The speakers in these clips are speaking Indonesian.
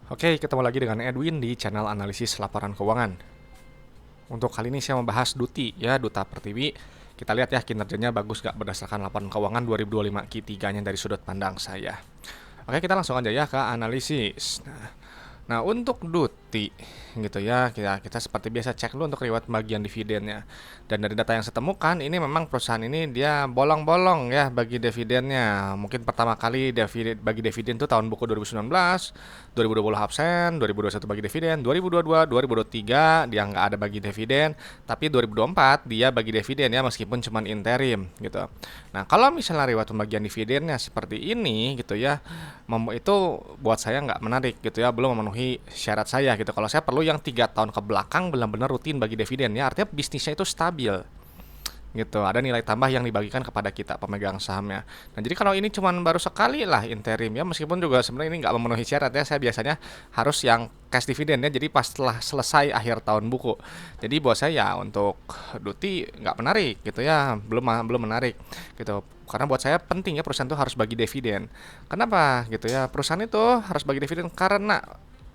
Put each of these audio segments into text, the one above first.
Oke, ketemu lagi dengan Edwin di channel analisis laporan keuangan. Untuk kali ini saya membahas Duti, ya, Duta Pertiwi. Kita lihat ya kinerjanya bagus gak berdasarkan laporan keuangan 2025 Q3-nya dari sudut pandang saya. Oke, kita langsung aja ya ke analisis. Nah, untuk Duti gitu ya, kita seperti biasa cek dulu untuk riwayat pembagian dividennya. Dan dari data yang saya temukan, ini memang perusahaan ini dia bolong-bolong ya bagi dividennya. Mungkin pertama kali bagi dividen itu tahun buku 2019, 2020 absen, 2021 bagi dividen, 2022, 2023 dia nggak ada bagi dividen, tapi 2024 dia bagi dividen ya meskipun cuma interim gitu. Nah, kalau misalnya riwayat pembagian dividennya seperti ini gitu ya, itu buat saya nggak menarik gitu ya, belum memenuhi syarat saya gitu. Kalau saya perlu yang 3 tahun ke belakang benar-benar rutin bagi dividen ya, artinya bisnisnya itu stabil gitu, ada nilai tambah yang dibagikan kepada kita pemegang sahamnya. Nah, jadi kalau ini cuman baru sekali lah interim ya, meskipun juga sebenarnya ini nggak memenuhi syarat ya, saya biasanya harus yang cash dividend ya, jadi pas setelah selesai akhir tahun buku. Jadi buat saya ya untuk Duti nggak menarik gitu ya, belum menarik gitu. Karena buat saya penting ya perusahaan itu harus bagi dividen. Kenapa gitu ya? Perusahaan itu harus bagi dividen karena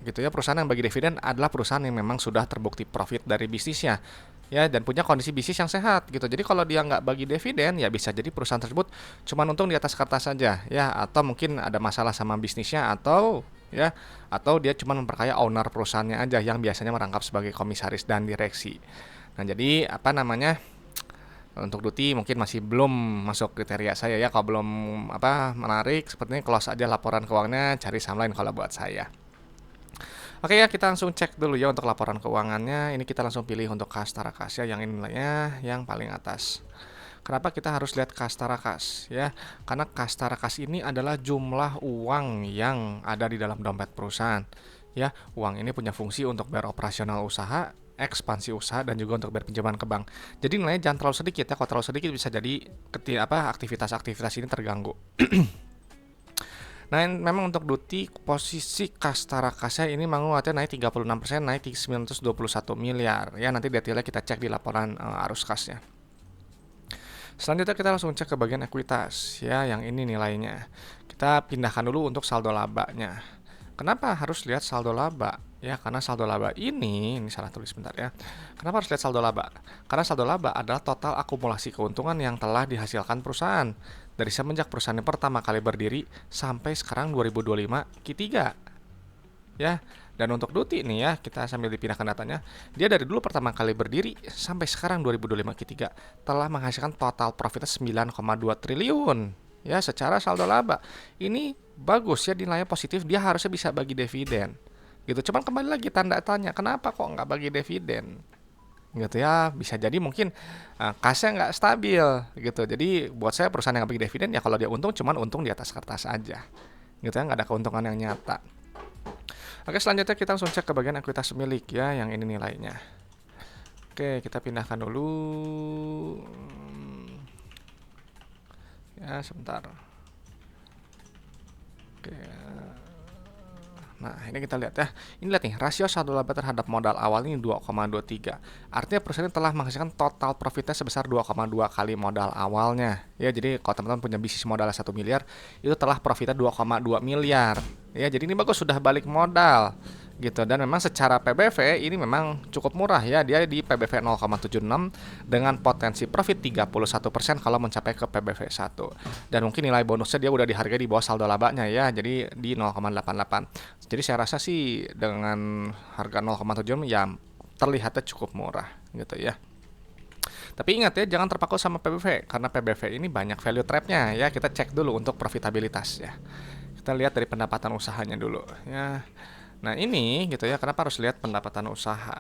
gitu ya, perusahaan yang bagi dividen adalah perusahaan yang memang sudah terbukti profit dari bisnisnya ya, dan punya kondisi bisnis yang sehat gitu. Jadi kalau dia nggak bagi dividen ya bisa jadi perusahaan tersebut cuma untung di atas kertas saja ya, atau mungkin ada masalah sama bisnisnya, atau ya, atau dia cuma memperkaya owner perusahaannya aja yang biasanya merangkap sebagai komisaris dan direksi. Nah, jadi apa namanya, untuk Duti mungkin masih belum masuk kriteria saya ya. Kalau belum menarik, sepertinya close aja laporan keuangannya, cari saham lain kalau buat saya. Oke ya, kita langsung cek dulu ya untuk laporan keuangannya. Ini kita langsung pilih untuk Kasta Rakas ya, yang ini nilainya yang paling atas. Kenapa kita harus lihat Kasta Rakas ya? Karena Kasta Rakas ini adalah jumlah uang yang ada di dalam dompet perusahaan. Ya, uang ini punya fungsi untuk bayar operasional usaha, ekspansi usaha, dan juga untuk bayar pinjaman ke bank. Jadi nilainya jangan terlalu sedikit ya. Kalau terlalu sedikit bisa jadi aktivitas-aktivitas ini terganggu. Nah, memang untuk Duti posisi Kasta Rakasnya ini menguatnya naik 36%, naik 921 miliar. Ya, nanti detailnya kita cek di laporan arus kasnya. Selanjutnya kita langsung cek ke bagian ekuitas ya, yang ini nilainya. Kita pindahkan dulu untuk saldo labanya. Kenapa harus lihat saldo laba? Ya, karena saldo laba ini salah tulis bentar ya. Kenapa harus lihat saldo laba? Karena saldo laba adalah total akumulasi keuntungan yang telah dihasilkan perusahaan dari semenjak perusahaan yang pertama kali berdiri sampai sekarang 2025 Q3. Ya, dan untuk Duti nih ya, kita sambil dipindahkan datanya, dia dari dulu pertama kali berdiri sampai sekarang 2025 Q3 telah menghasilkan total profitnya 9,2 triliun. Ya, secara saldo laba ini bagus ya, nilainya positif, dia harusnya bisa bagi dividen gitu. Cuman kembali lagi tanda tanya, kenapa kok nggak bagi dividen gitu ya? Bisa jadi mungkin kasnya nggak stabil gitu. Jadi buat saya perusahaan yang nggak bagi dividen ya, kalau dia untung cuman untung di atas kertas aja gitu ya, nggak ada keuntungan yang nyata. Oke, selanjutnya kita langsung cek ke bagian ekuitas milik ya, yang ini nilainya. Oke, kita pindahkan dulu. Ya, sebentar. Oke. Nah, ini kita lihat ya. Ini lihat nih, rasio saldo laba terhadap modal awal ini 2,23. Artinya perusahaan ini telah menghasilkan total profitnya sebesar 2,2 kali modal awalnya. Ya, jadi kalau teman-teman punya bisnis modal 1 miliar, itu telah profitnya 2,2 miliar. Ya, jadi ini bagus, sudah balik modal gitu. Dan memang secara PBV ini memang cukup murah ya, dia di PBV 0,76 dengan potensi profit 31% kalau mencapai ke PBV 1. Dan mungkin nilai bonusnya dia udah dihargai di bawah saldo labanya ya, jadi di 0,88. Jadi saya rasa sih dengan harga 0,7 ya terlihatnya cukup murah gitu ya. Tapi ingat ya, jangan terpaku sama PBV, karena PBV ini banyak value trapnya ya. Kita cek dulu untuk profitabilitas ya. Kita lihat dari pendapatan usahanya dulu ya. Nah, ini gitu ya, kenapa harus lihat pendapatan usaha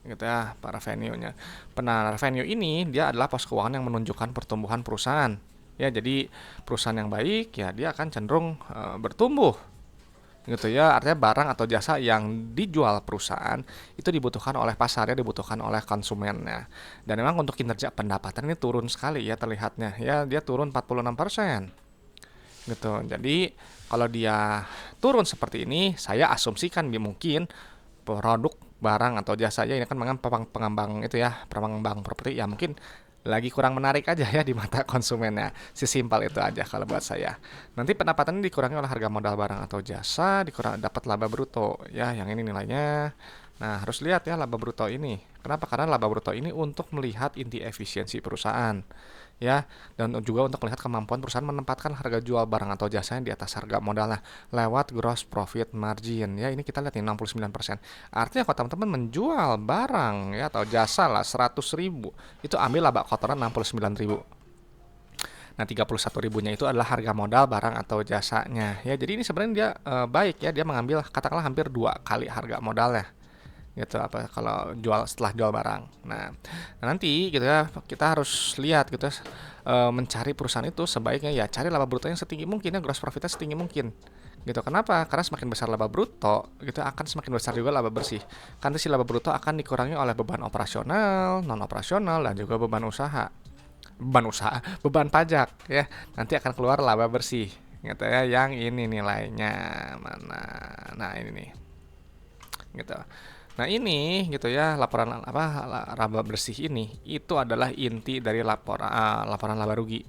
gitu ya, para revenue-nya. Revenue ini dia adalah pos keuangan yang menunjukkan pertumbuhan perusahaan. Ya, jadi perusahaan yang baik ya dia akan cenderung bertumbuh gitu ya, artinya barang atau jasa yang dijual perusahaan itu dibutuhkan oleh pasarnya, dibutuhkan oleh konsumennya. Dan memang untuk kinerja pendapatan ini turun sekali ya terlihatnya ya, dia turun 46% gitu. Jadi kalau dia turun seperti ini, saya asumsikan mungkin produk barang atau jasa ya, ini kan pengembang itu ya, pengembang properti ya, mungkin lagi kurang menarik aja ya di mata konsumennya. Sesimpel itu aja kalau buat saya. Nanti pendapatannya dikurangi oleh harga modal barang atau jasa, dikurang dapat laba bruto. Ya, yang ini nilainya. Nah, harus lihat ya laba bruto ini. Kenapa? Karena laba bruto ini untuk melihat inti efisiensi perusahaan. Ya, dan juga untuk melihat kemampuan perusahaan menempatkan harga jual barang atau jasanya di atas harga modalnya lewat gross profit margin. Ya, ini kita lihat nih 69%. Artinya kalau teman-teman menjual barang ya atau jasa lah 100.000, itu ambil laba kotoran 69.000. Nah, 31 ribunya itu adalah harga modal barang atau jasanya. Ya, jadi ini sebenarnya dia baik ya, dia mengambil katakanlah hampir 2 kali harga modalnya gitu apa kalau setelah jual barang. Nah, nanti gitu ya kita harus lihat gitu ya, mencari perusahaan itu sebaiknya ya cari laba bruto yang setinggi mungkin ya, gross profitnya setinggi mungkin gitu. Kenapa? Karena semakin besar laba bruto gitu akan semakin besar juga laba bersih, karena si laba bruto akan dikurangi oleh beban operasional, non operasional, dan juga beban pajak ya. Nanti akan keluar laba bersih gitu ya, yang ini nilainya mana. Nah, ini nih gitu. Nah, ini gitu ya, laporan laba bersih ini itu adalah inti dari laporan laba rugi.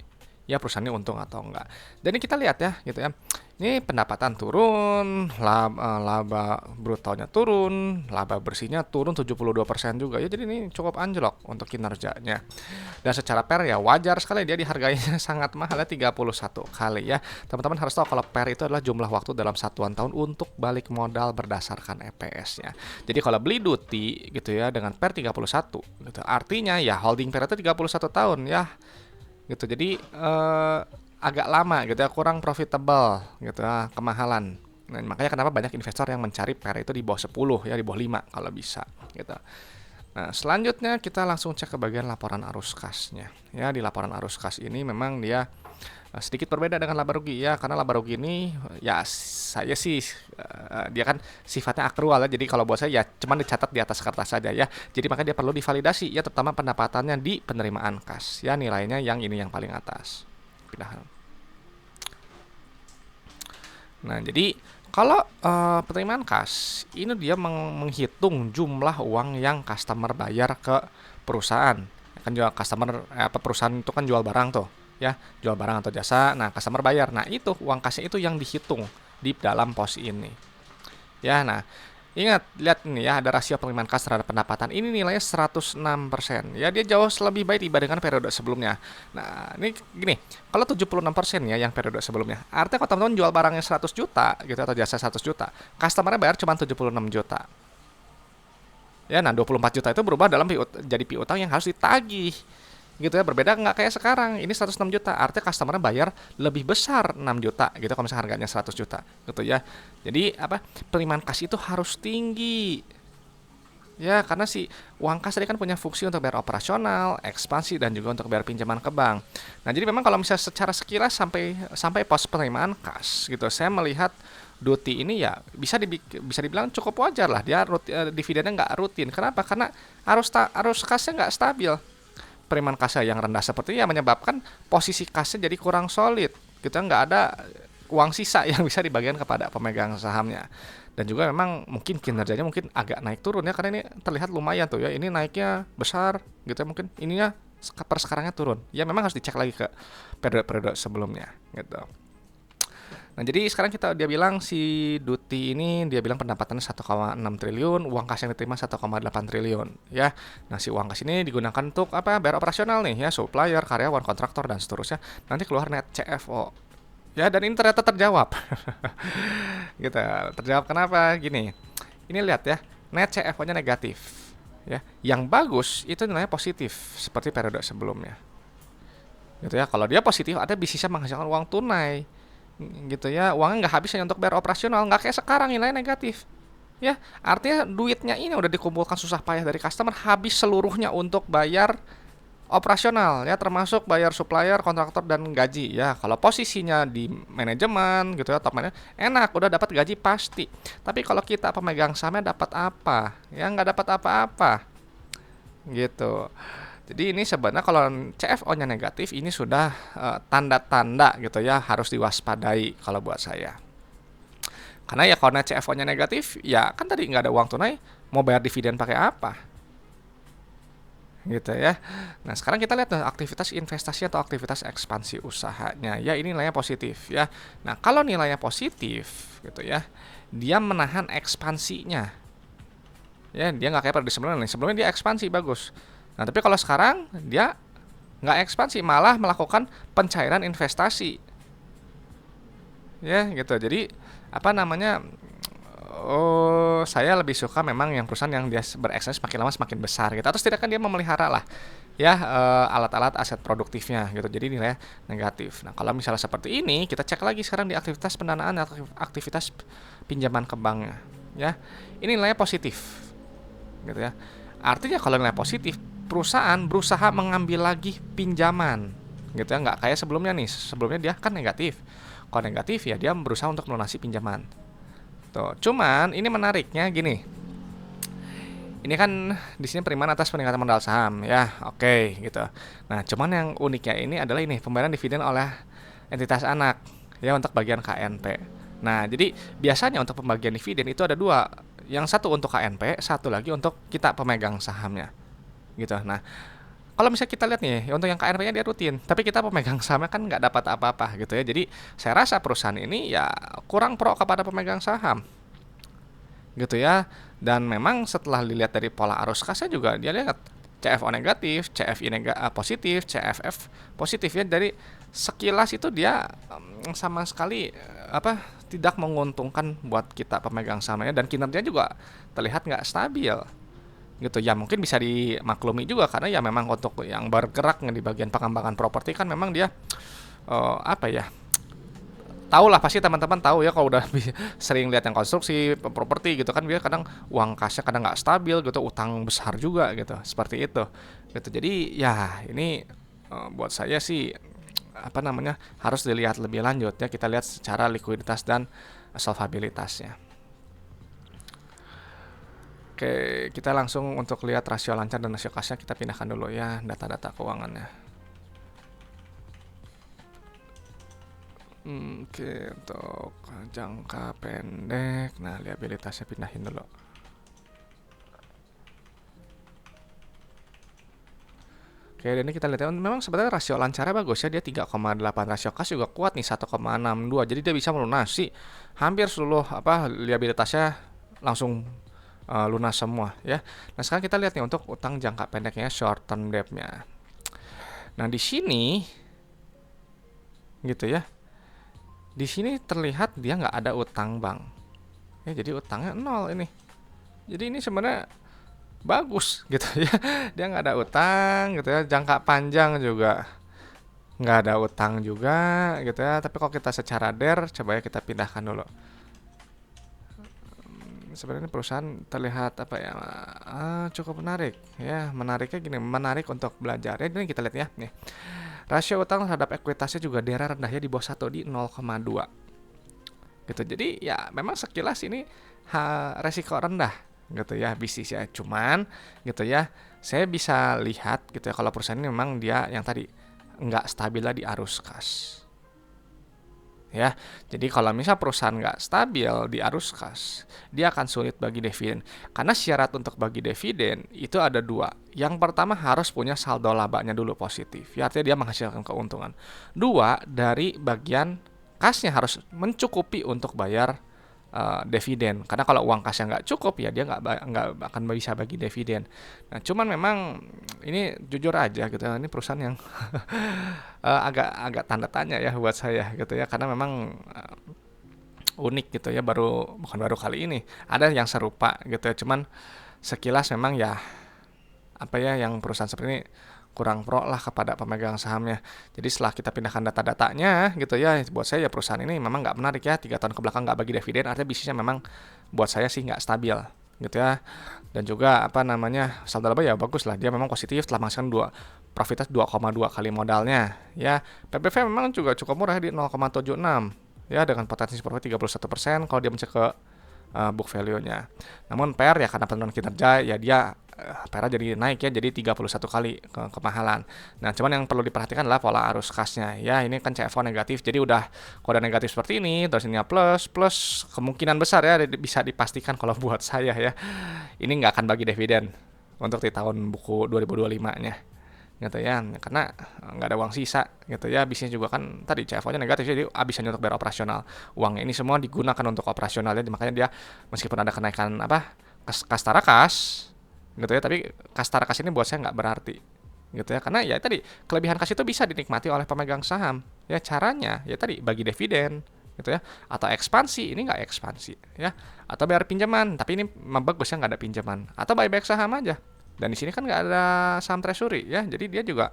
Ya, perusahaannya untung atau enggak. Dan ini kita lihat ya gitu ya. Ini pendapatan turun, laba brutonya turun, laba bersihnya turun 72% juga. Ya, jadi ini cukup anjlok untuk kinerjanya. Dan secara PER ya wajar sekali dia dihargainya sangat mahal ya, 31 kali ya. Teman-teman harus tahu kalau PER itu adalah jumlah waktu dalam satuan tahun untuk balik modal berdasarkan EPS-nya. Jadi kalau beli Duti gitu ya dengan PER 31 gitu, artinya ya holding PER itu 31 tahun ya. Gitu. Jadi agak lama gitu ya, kurang profitable gitu ya, kemahalan. Nah, makanya kenapa banyak investor yang mencari PER itu di bawah 10 ya, di bawah 5 kalau bisa gitu. Nah, selanjutnya kita langsung cek ke bagian laporan arus kasnya. Ya, di laporan arus kas ini memang dia sedikit berbeda dengan laba rugi ya, karena laba rugi ini ya saya sih dia kan sifatnya akrual ya, jadi kalau buat saya ya cuman dicatat di atas kertas saja ya. Jadi makanya dia perlu divalidasi ya, terutama pendapatannya di penerimaan kas ya, nilainya yang ini yang paling atas. Pindah. Nah, jadi kalau penerimaan kas ini dia menghitung jumlah uang yang customer bayar ke perusahaan. Kan jual customer perusahaan itu kan jual barang tuh, ya, jual barang atau jasa. Nah, customer bayar. Nah, itu uang kasnya itu yang dihitung di dalam pos ini. Ya, nah, ingat, lihat ini ya, ada rasio penerimaan kas terhadap pendapatan. Ini nilainya 106%. Ya, dia jauh lebih baik dibandingkan periode sebelumnya. Nah, ini gini, kalau 76% ya yang periode sebelumnya. Artinya kalau teman-teman jual barangnya 100 juta gitu atau jasa 100 juta, customer-nya bayar cuma 76 juta. Ya, nah 24 juta itu berubah jadi piutang yang harus ditagih. Gitu ya, berbeda nggak kayak sekarang, ini 106 juta, artinya customer bayar lebih besar 6 juta gitu kalau misalnya harganya 100 juta gitu ya. Jadi penerimaan kas itu harus tinggi ya, karena si uang kas tadi kan punya fungsi untuk bayar operasional, ekspansi, dan juga untuk bayar pinjaman ke bank. Nah, jadi memang kalau misalnya secara sekilas sampai pos penerimaan kas gitu, saya melihat Duti ini ya bisa dibilang cukup wajar lah, dia dividennya nggak rutin. Kenapa? Karena arus kasnya nggak stabil. Penerimaan kasnya yang rendah seperti ini ya menyebabkan posisi kasnya jadi kurang solid. Kita nggak ada uang sisa yang bisa dibagikan kepada pemegang sahamnya. Dan juga memang mungkin kinerjanya mungkin agak naik turun ya, karena ini terlihat lumayan tuh ya, ini naiknya besar gitu ya, mungkin ininya per sekarangnya turun. Ya memang harus dicek lagi ke periode-periode sebelumnya gitu. Nah, jadi sekarang dia bilang si Duti ini dia bilang pendapatannya 1,6 triliun, uang kas yang diterima 1,8 triliun ya. Nah, si uang kas ini digunakan untuk bayar operasional nih ya, supplier, karyawan, kontraktor, dan seterusnya. Nanti keluar net CFO. Ya, dan ini ternyata terjawab. Gitu. Terjawab kenapa? Gini. Ini lihat ya, net CFO-nya negatif ya. Yang bagus itu nilainya positif seperti periode sebelumnya. Gitu ya. Kalau dia positif, ada bisa menghasilkan uang tunai. Gitu ya, uangnya nggak habis hanya untuk bayar operasional, nggak kayak sekarang nilainya negatif ya. Artinya duitnya ini udah dikumpulkan susah payah dari customer, habis seluruhnya untuk bayar operasional ya, termasuk bayar supplier, kontraktor, dan gaji ya. Kalau posisinya di manajemen gitu ya, top manajemen, enak, udah dapat gaji pasti. Tapi kalau kita pemegang sahamnya dapat apa? Ya nggak dapat apa-apa gitu. Jadi ini sebenarnya kalau CFO-nya negatif, ini sudah tanda-tanda gitu ya, harus diwaspadai kalau buat saya. Karena ya kalau CFO-nya negatif, ya kan tadi nggak ada uang tunai, mau bayar dividen pakai apa? gitu ya. Nah, sekarang kita lihat aktivitas investasi atau aktivitas ekspansi usahanya. Ya, ini nilainya positif ya. Nah, kalau nilainya positif gitu ya, dia menahan ekspansinya. Ya, dia nggak kayak pada sebelumnya nih. Sebelumnya dia ekspansi bagus. Nah, tapi kalau sekarang dia nggak ekspansi, malah melakukan pencairan investasi. Ya, gitu. Jadi apa namanya? Oh, saya lebih suka memang yang perusahaan yang dia berekspansi semakin lama semakin besar gitu. Atau setidaknya dia memelihara lah ya alat-alat aset produktifnya gitu. Jadi nilai negatif. Nah, kalau misalnya seperti ini, kita cek lagi sekarang di aktivitas pendanaan atau aktivitas pinjaman ke banknya. Ya, ini nilainya positif gitu ya. Artinya kalau nilai positif, perusahaan berusaha mengambil lagi pinjaman gitu ya, nggak kayak sebelumnya nih. Sebelumnya dia kan negatif. Kalau negatif ya dia berusaha untuk melunasi pinjaman. Tuh, cuman ini menariknya gini. Ini kan di sini perimaan atas peningkatan modal saham ya, oke gitu. Nah, cuman yang uniknya ini adalah ini pembayaran dividen oleh entitas anak ya untuk bagian KNP. Nah, jadi biasanya untuk pembagian dividen itu ada dua, yang satu untuk KNP, satu lagi untuk kita pemegang sahamnya gitu. Nah, kalau misalnya kita lihat nih, untuk yang KNP-nya dia rutin, tapi kita pemegang sahamnya kan nggak dapat apa-apa gitu ya. Jadi saya rasa perusahaan ini ya kurang pro kepada pemegang saham gitu ya. Dan memang setelah dilihat dari pola arus kasnya juga dia lihat CFO negatif, CFI positif, CFF positif ya. Dari sekilas itu dia sama sekali apa tidak menguntungkan buat kita pemegang sahamnya, dan kinerja juga terlihat nggak stabil gitu ya. Mungkin bisa dimaklumi juga karena ya memang untuk yang bergerak di bagian pengembangan properti kan memang dia apa ya, tahu lah pasti teman-teman tahu ya kalau udah sering lihat yang konstruksi properti gitu kan, dia kadang uang kasnya kadang nggak stabil gitu, utang besar juga gitu, seperti itu gitu. Jadi ya ini buat saya sih apa namanya harus dilihat lebih lanjut ya, kita lihat secara likuiditas dan solvabilitasnya. Oke, kita langsung untuk lihat rasio lancar dan rasio kasnya, kita pindahkan dulu ya data-data keuangannya. Oke, untuk jangka pendek, nah liabilitasnya pindahin dulu. Oke, dan ini kita lihat memang sebenarnya rasio lancarnya bagus ya, dia 3,8, rasio kas juga kuat nih 1,62. Jadi dia bisa melunasi hampir seluruh apa liabilitasnya langsung lunas semua ya. Nah, sekarang kita lihat nih untuk utang jangka pendeknya, short term debt-nya. Nah, di sini gitu ya. Di sini terlihat dia nggak ada utang bank. Ya, jadi utangnya nol ini. Jadi ini sebenarnya bagus gitu ya. Dia nggak ada utang gitu ya. Jangka panjang juga nggak ada utang juga gitu ya. Tapi kalau kita secara DER, coba ya kita pindahkan dulu. Sebenarnya perusahaan terlihat apa ya, cukup menarik ya. Menariknya gini, menarik untuk belajar ya. Ini kita lihat ya nih. Rasio utang terhadap ekuitasnya juga daerah rendah ya, di bawah 1 di 0,2 gitu. Jadi ya memang sekilas ini resiko rendah gitu ya bisnisnya. Cuman gitu ya, saya bisa lihat gitu ya kalau perusahaan ini memang dia yang tadi nggak stabil di arus kas ya. Jadi kalau misal perusahaan nggak stabil di arus kas, dia akan sulit bagi dividen. Karena syarat untuk bagi dividen itu ada dua. Yang pertama harus punya saldo labanya dulu positif, ya artinya dia menghasilkan keuntungan. Dua, dari bagian kasnya harus mencukupi untuk bayar dividen. Karena kalau uang kasnya nggak cukup ya dia nggak akan bisa bagi dividen. Nah, cuman memang ini jujur aja gitu, ini perusahaan yang agak tanda tanya ya buat saya gitu ya, karena memang unik gitu ya, bukan baru kali ini ada yang serupa gitu ya. Cuman sekilas memang ya apa ya, yang perusahaan seperti ini kurang pro lah kepada pemegang sahamnya. Jadi setelah kita pindahkan data-datanya gitu ya, buat saya ya perusahaan ini memang nggak menarik ya, 3 tahun ke belakang nggak bagi dividen, artinya bisnisnya memang buat saya sih nggak stabil gitu ya. Dan juga apa namanya saldo laba ya bagus lah, dia memang positif telah menghasilkan profitas 2,2 kali modalnya ya. PBV memang juga cukup murah di 0,76 ya, dengan potensi profit 31% kalau dia mencek ke book value-nya. Namun PER ya karena penurunan kinerja ya dia PER jadi naik ya, jadi 31 kali kemahalan. Nah, cuman yang perlu diperhatikan adalah pola arus kasnya ya. Ini kan CFO negatif, jadi udah kode negatif seperti ini, terus ini plus kemungkinan besar ya bisa dipastikan kalau buat saya ya ini nggak akan bagi dividen untuk di tahun buku 2025-nya gitu ya, karena nggak ada uang sisa gitu ya. Bisnis juga kan tadi CFO-nya negatif, jadi habisnya untuk bayar operasional. Uang ini semua digunakan untuk operasional ya, makanya dia meskipun ada kenaikan kastara kas gitu ya, tapi kastara kas ini buat saya nggak berarti gitu ya, karena ya tadi kelebihan kas itu bisa dinikmati oleh pemegang saham ya. Caranya ya tadi bagi dividen gitu ya, atau ekspansi, ini nggak ekspansi ya, atau bayar pinjaman tapi ini bagusnya nggak ada pinjaman, atau buyback saham aja. Dan di sini kan nggak ada saham treasury ya, jadi dia juga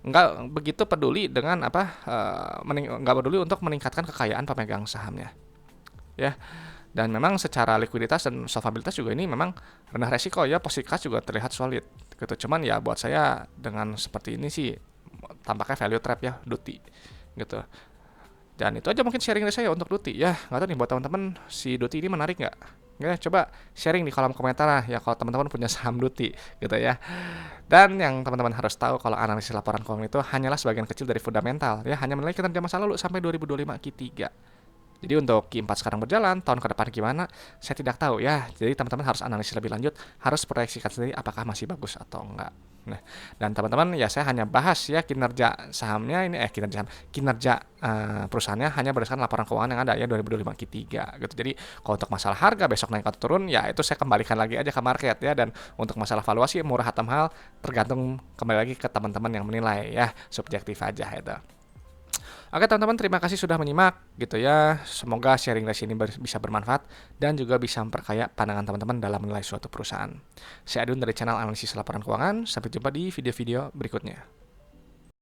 nggak begitu peduli dengan nggak peduli untuk meningkatkan kekayaan pemegang sahamnya ya. Dan memang secara likuiditas dan solvabilitas juga ini memang rendah resiko ya, posisi kas juga terlihat solid gitu. Cuman ya buat saya dengan seperti ini sih tampaknya value trap ya Duti gitu. Dan itu aja mungkin sharing dari saya untuk Duti ya. Nggak tahu nih buat teman-teman, si Duti ini menarik nggak? Ya, coba sharing di kolom komentar lah ya kalau teman-teman punya saham Duti gitu ya. Dan yang teman-teman harus tahu, kalau analisis laporan keuangan itu hanyalah sebagian kecil dari fundamental ya, hanya menilai kinerja masa lalu sampai 2025 Q3. Jadi untuk Q4 sekarang berjalan, tahun ke depan gimana, saya tidak tahu ya. Jadi teman-teman harus analisis lebih lanjut, harus proyeksikan sendiri apakah masih bagus atau enggak. Nah, dan teman-teman ya saya hanya bahas ya kinerja sahamnya ini kinerja perusahaannya hanya berdasarkan laporan keuangan yang ada ya 2025 Q3 gitu. Jadi kalau untuk masalah harga besok naik atau turun ya itu saya kembalikan lagi aja ke market ya, dan untuk masalah valuasi murah atau mahal tergantung kembali lagi ke teman-teman yang menilai ya, subjektif aja itu. Oke teman-teman, terima kasih sudah menyimak gitu ya. Semoga sharing dari sini bisa bermanfaat dan juga bisa memperkaya pandangan teman-teman dalam menilai suatu perusahaan. Saya Adun dari channel Analisis Laporan Keuangan. Sampai jumpa di video-video berikutnya.